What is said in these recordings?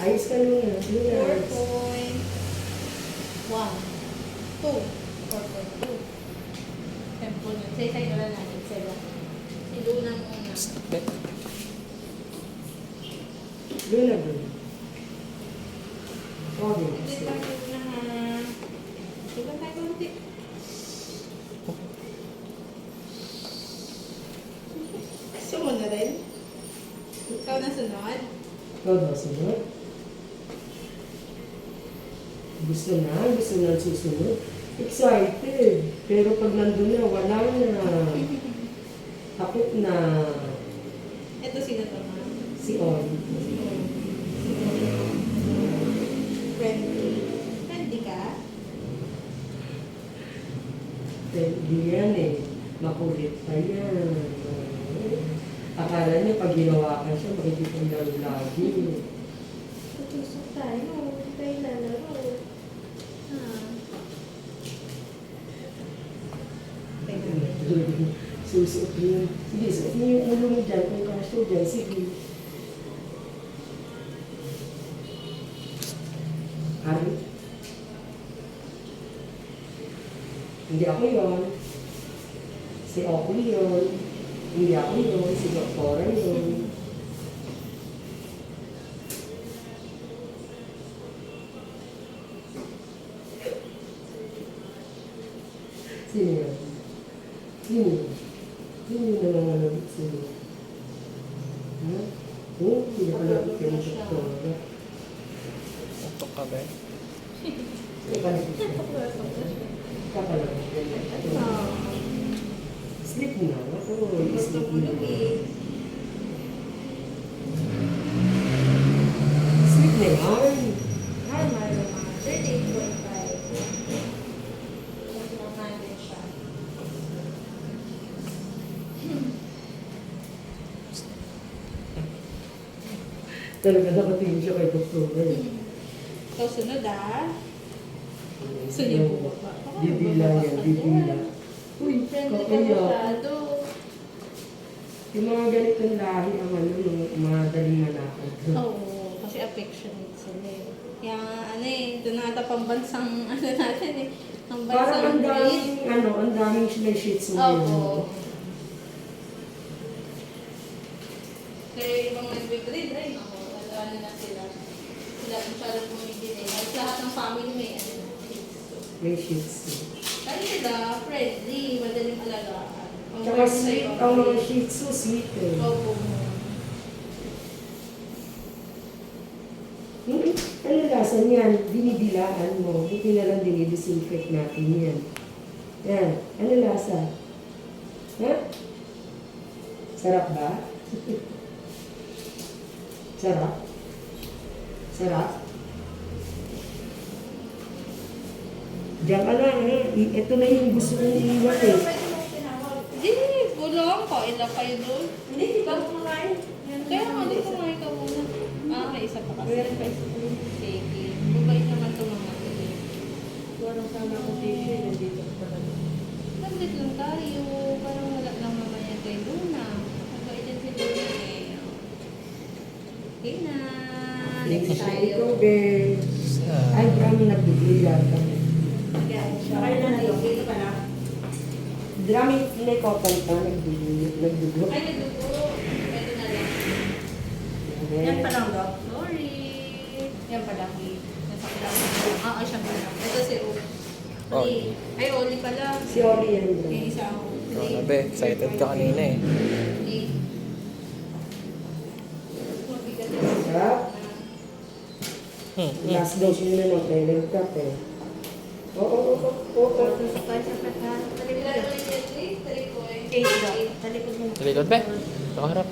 Ayos ka nung yan. 4.12. 4.2. Temple yun. Say-say ka lang natin sila. Si Luna muna. Luna doon. Okay. Hindi lang Luna ha. Diba tayo konti? Gusto mo na rin? Ikaw na sunod? Ikaw ba sunod? Gusto na susunod. Excited. Pero pag nandun na, wala na. Takot na. Ito sino to ma? Si On. Friendly. Friendly ka? Hindi yan eh. Makulit pa yan. Akala niya pag ginawa ka siya, makikita niya lagi. Tutusok tayo. Tayo lalaro. Susuot niyo. Sige, suot niyo yung ulo mo dyan. Kung kaso dyan, sige. Hari? Hindi ako yun. Si Oakley yun. Hindi ako yun. Si Doktora yun. Sino yun? Sino? Sino yung nangangalamit sa'yo? Ha? Oo, hindi ka lapit yung Doktora. Ito ka ba? Kapalapit siya. Kapalapit siya. Sleep na. Oo, Gusto sleep mo na. luwi. Sleep na yan. Normal naman. 13.5. Mas lang natin siya. Talaga nakatingin siya kay Doktora. Ikaw sunod ah. Gusto niyo po ba? Bibila yan, bibila. Uy, Friendly ka kakaya. masyado. Yung mga ganitong lahi ang ano, yung madaling manakot. Oo, kasi affectionate sila eh. Kaya ano eh, ito na ata pambansang ano natin eh. Parang Pambansang ang breed. daming, ano, ang daming may shih tzu ngayon. Oo. Kaya yung ibang nag-breed, ay ako, ano na sila. Sila masyadong pumigil eh. At lahat ng family may ano na. May shih tzu. Kasi sila, friendly, madaling alagaan. Tsaka sweet, ang mga shih tzu, sweet eh. Oo. Ano lasa niyan? Binibilaan mo. Buti na lang dinidisinfect natin yan. Yan. Ano lasa? Ha? Sarap ba? Sarap? Sarap? Diyan ka lang eh. Ito na yung gusto kong iwan eh. Hindi, gulong ko. Ilan kayo doon? Hindi, di ba kumakain? Kaya nga, di kumain ka muna. Ah, may isa pa kasi. Meron pa isa pa. Sige. Mabait naman ito mga ito. Walang sana akong tissue, nandito pa naman. Nandit lang tayo. Parang wala lang mamaya kay Luna. Mabait din si Luna eh. Okay na. Next tayo. Ikaw, be. Ay, kami nagbibilan kami. Kaya na dito ka na. Drami na cotton pa, nagdugo. Ay, nagdugo. Ito na lang. Yan pa lang, Dok. Sorry. Yan pala. Nasa lang. Ah, siya pala. Ito si Oli. Ay, Oli pala. Si Oli yan. Yung isa ako. Ikaw na be, excited ka kanina eh. Sarap. Last dose nyo na ng Kailan Cup eh. Oo. Tusok tayo sa pagka. Talikod mo. Talikod be? Ito ka harap.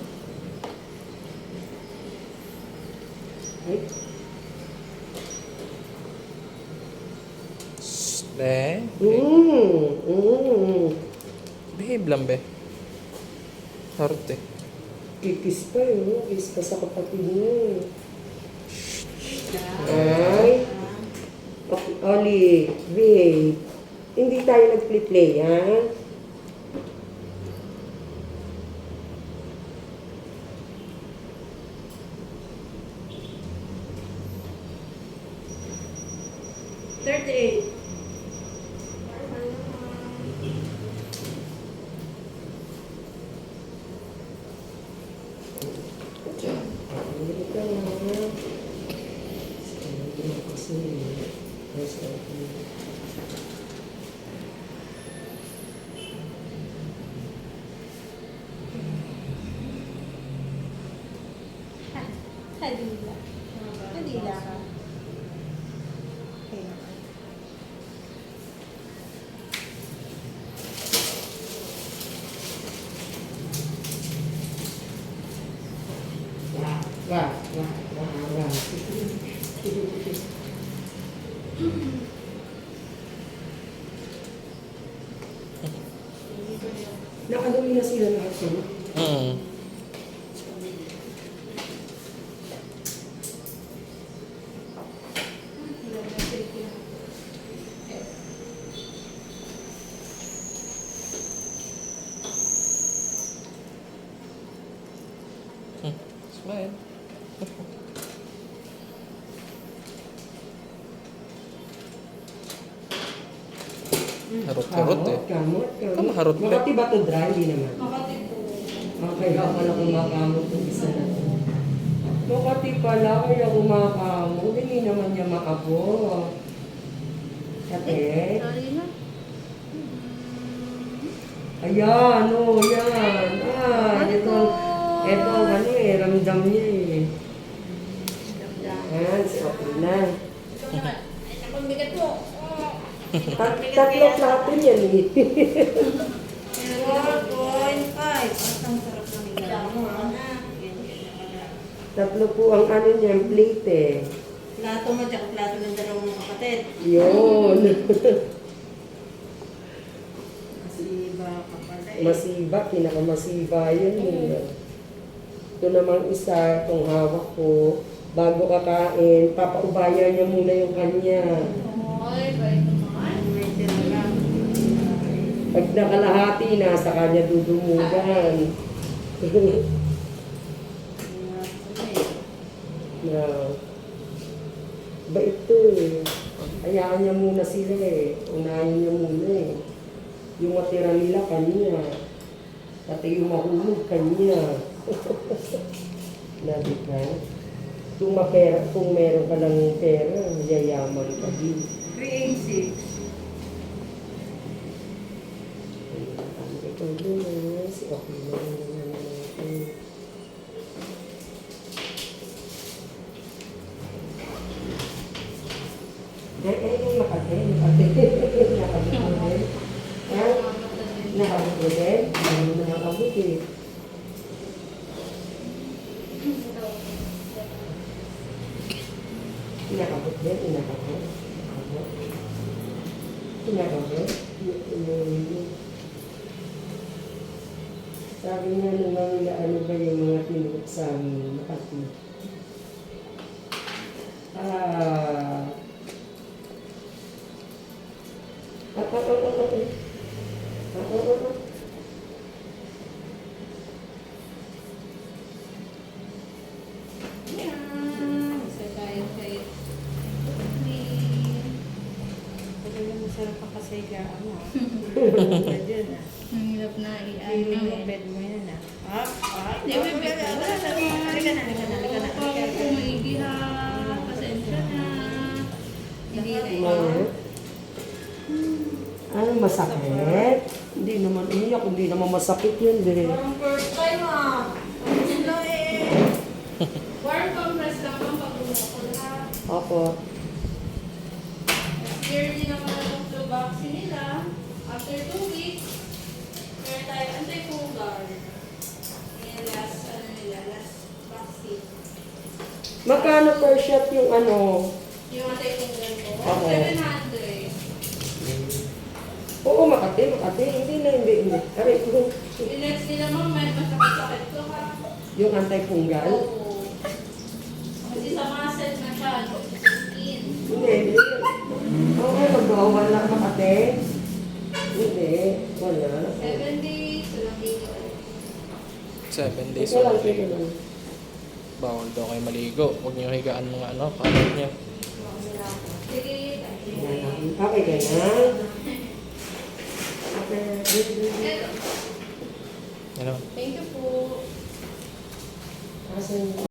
Ay, Be? Behave lang be. Harte. kikis pa yun. Kikis pa sa kapatid mo. Ay. Oli, babe. Hindi tayo nag-play, ha? 38. Hindi ka na. Hindi kasi. Yes, okay. Hadila. Hadila ka. Okay. Wah. Nakagawi na sila lahat yun. Hmm. Smile. Harot-harot eh. Kamot. Ikaw maharot ba? Makati ba ito dry? Hindi naman. Makati po. Kaya pala kumakamot yung isa na ito. Makati pala kaya kumakamot. Hindi naman niya maabot. Kate? Sorry na. Ayan, yan. Ito, ramdam niya eh. Yan, okay na. Ay, nakong bigat mo. Tatlo plato yan eh. 4.5. Ang sarap ng higa mo, Tatlo po ang ano niya, plate eh. Plato mo, tsaka plato ng dalawang kapatid. Yun. Masiba ka pala eh. Masiba, pinakamasiba yun. Ito namang isa, itong hawak ko. Bago kakain, papaubaya niya muna yung kanya. Ay, bait naman. May tira lang. Pag nakalahati na, sa kanya dudumugan. Na, ba ito eh. Hayaan niya muna sila eh. Unahin niya muna eh. Yung matira nila, kanya. Pati yung mahulog, kanya. Nabi ka? Kung meron ka lang pera, yayaman ka din. 386. Ito din si okay na natin. Makate. Nakabot din. Ano na nakabot eh. Inakabot din. Sabi nga nung mga ano ba yung mga tinulog sa amin, Makati. Yan. Isa tayo kay Talagang masarap ang kasaygaan mo. Dyan ah. Ang hirap na Feeling mo bed mo yan ah. Hindi, may bed ka. Halika na. Kung maigi ha. Pasensya na. Hindi na Ano, masakit? Hindi naman iyak, hindi naman masakit yun. Parang first time ah. Sila eh. warm compress lang ang pag-umo ko lahat. Opo. Yearly naman ang flu vaccine nila. After 2 weeks, meron tayo anti-fungal. Yan last vaccine. Magkano per shot yung ano? Yung anti-fungal ko, Okay. 700. Oo, Makati. Hindi. Aray ko. Yung next nila ma'am, may masakit-sakit ko ha. Yung anti-fungal? Oo. Kasi sa muscle na siya, sa skin. Hindi. Oo, magwawala Makati. Hindi. Wala. 7 days, walang dito. 7 days Ito lang, only. ito lang. Bawal daw kayo maligo. Huwag niyo higaan mga ano, kalat niyo. Sige, Okay ka na? Okay. Ano? Thank you po. Asan?